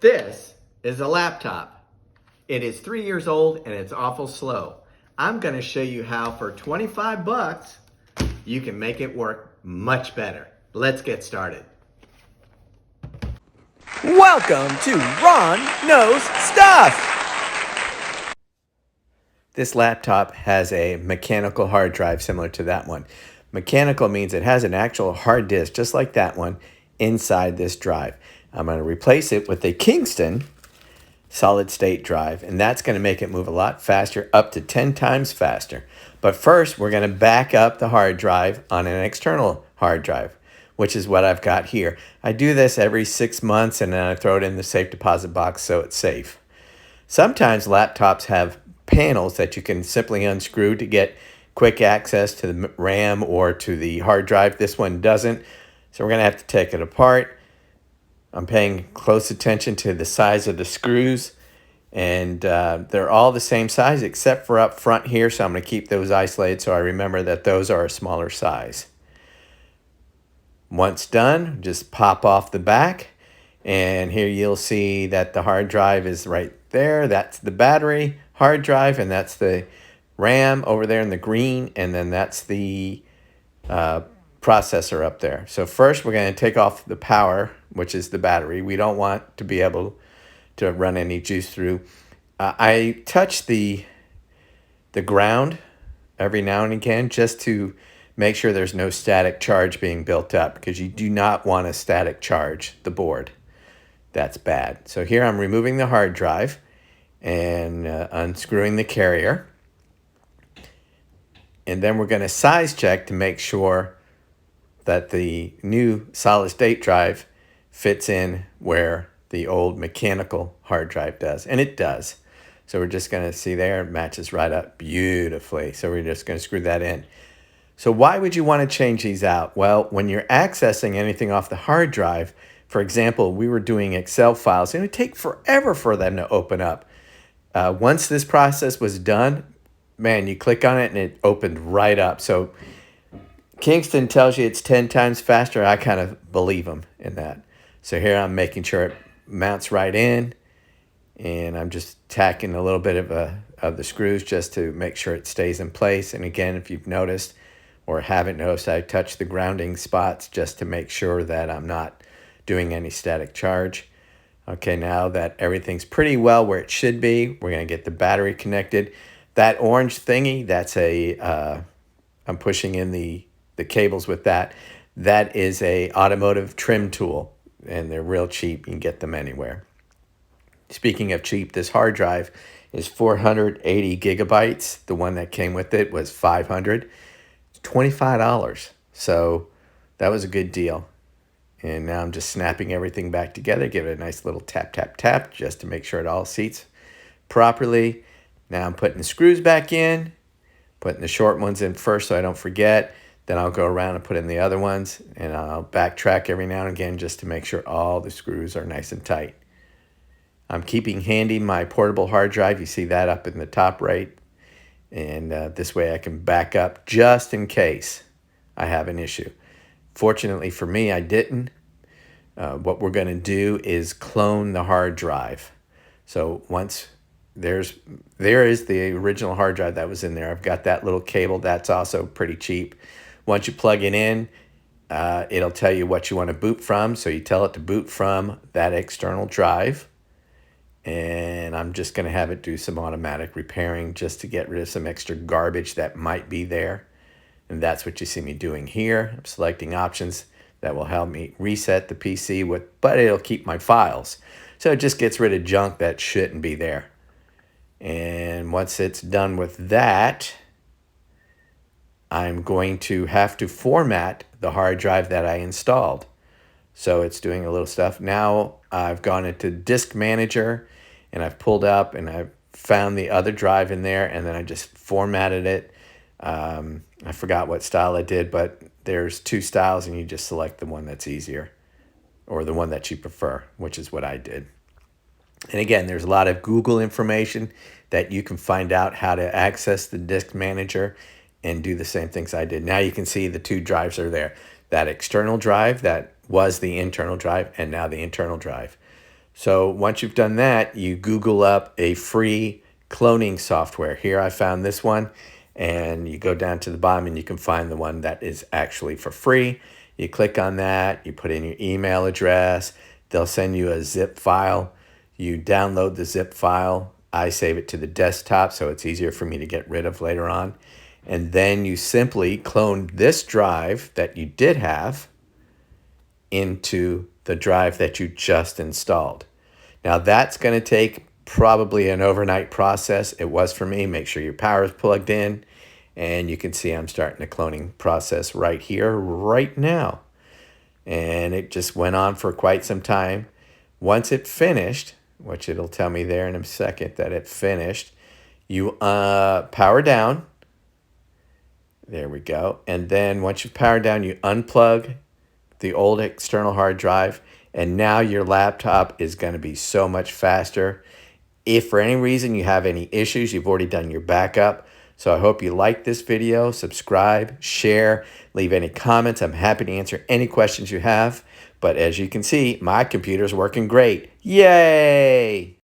This is a laptop. It is 3 years old and it's awful slow. I'm going to show you how for 25 bucks you can make it work much better. Let's get started. Welcome to Ron Knows Stuff! This laptop has a mechanical hard drive similar to that one. Mechanical means it has an actual hard disk, just like that one, inside this drive. I'm going to replace it with a Kingston solid state drive, and that's going to make it move a lot faster, up to 10 times faster. But first, we're going to back up the hard drive on an external hard drive, which is what I've got here. I do this every 6 months, and then I throw it in the safe deposit box so it's safe. Sometimes laptops have panels that you can simply unscrew to get quick access to the RAM or to the hard drive. This one doesn't, so we're going to have to take it apart. I'm paying close attention to the size of the screws, and they're all the same size except for up front here, so I'm going to keep those isolated so I remember that those are a smaller size. Once done, just pop off the back, and here you'll see that the hard drive is right there. That's the battery hard drive, and that's the RAM over there in the green, and then that's the processor up there. So first we're going to take off the power, which is the battery. We don't want to be able to run any juice through. I touch the ground every now and again just to make sure there's no static charge being built up, because you do not want to static charge the board. That's bad. So here I'm removing the hard drive and unscrewing the carrier. And then we're going to size check to make sure that the new solid state drive fits in where the old mechanical hard drive does. And it does. So we're just going to see there, it matches right up beautifully. So we're just going to screw that in. So why would you want to change these out? Well, when you're accessing anything off the hard drive, for example, we were doing Excel files, and it would take forever for them to open up. Once this process was done, man, you click on it and it opened right up. So Kingston tells you it's 10 times faster. I kind of believe them in that. So here I'm making sure it mounts right in, and I'm just tacking a little bit of the screws just to make sure it stays in place. And again, if you've noticed or haven't noticed, I touch the grounding spots just to make sure that I'm not doing any static charge. Okay, now that everything's pretty well where it should be, we're going to get the battery connected. That orange thingy, that's I'm pushing in the cables with that. That is a automotive trim tool, and they're real cheap. You can get them anywhere. Speaking of cheap, this hard drive is 480 gigabytes. The one that came with it was 500. It's $25. So that was a good deal. And now I'm just snapping everything back together. Give it a nice little tap, tap, tap, just to make sure it all seats properly. Now I'm putting the screws back in, putting the short ones in first so I don't forget. Then I'll go around and put in the other ones, and I'll backtrack every now and again just to make sure all the screws are nice and tight. I'm keeping handy my portable hard drive. You see that up in the top right. And this way I can back up just in case I have an issue. Fortunately for me, I didn't. What we're going to do is clone the hard drive. So once there is the original hard drive that was in there. I've got that little cable. That's also pretty cheap. Once you plug it in, it'll tell you what you want to boot from. So you tell it to boot from that external drive. And I'm just going to have it do some automatic repairing just to get rid of some extra garbage that might be there. And that's what you see me doing here. I'm selecting options that will help me reset the PC, but it'll keep my files. So it just gets rid of junk that shouldn't be there. And once it's done with that, I'm going to have to format the hard drive that I installed. So it's doing a little stuff. Now I've gone into Disk Manager, and I've pulled up and I've found the other drive in there, and then I just formatted it. I forgot what style I did, but there's two styles, and you just select the one that's easier or the one that you prefer, which is what I did. And again, there's a lot of Google information that you can find out how to access the Disk Manager and do the same things I did. Now you can see the two drives are there. That external drive that was the internal drive, and now the internal drive. So once you've done that, you Google up a free cloning software. Here I found this one, and you go down to the bottom and you can find the one that is actually for free. You click on that, you put in your email address, they'll send you a zip file. You download the zip file. I save it to the desktop so it's easier for me to get rid of later on. And then you simply clone this drive that you did have into the drive that you just installed. Now that's going to take probably an overnight process. It was for me. Make sure your power is plugged in, and you can see I'm starting the cloning process right here, right now. And it just went on for quite some time. Once it finished, which it'll tell me there in a second that it finished, you power down. There we go. And then once you've powered down, you unplug the old external hard drive, and now your laptop is going to be so much faster. If for any reason you have any issues, you've already done your backup. So I hope you like this video, subscribe, share, leave any comments. I'm happy to answer any questions you have. But as you can see, my computer's working great. Yay!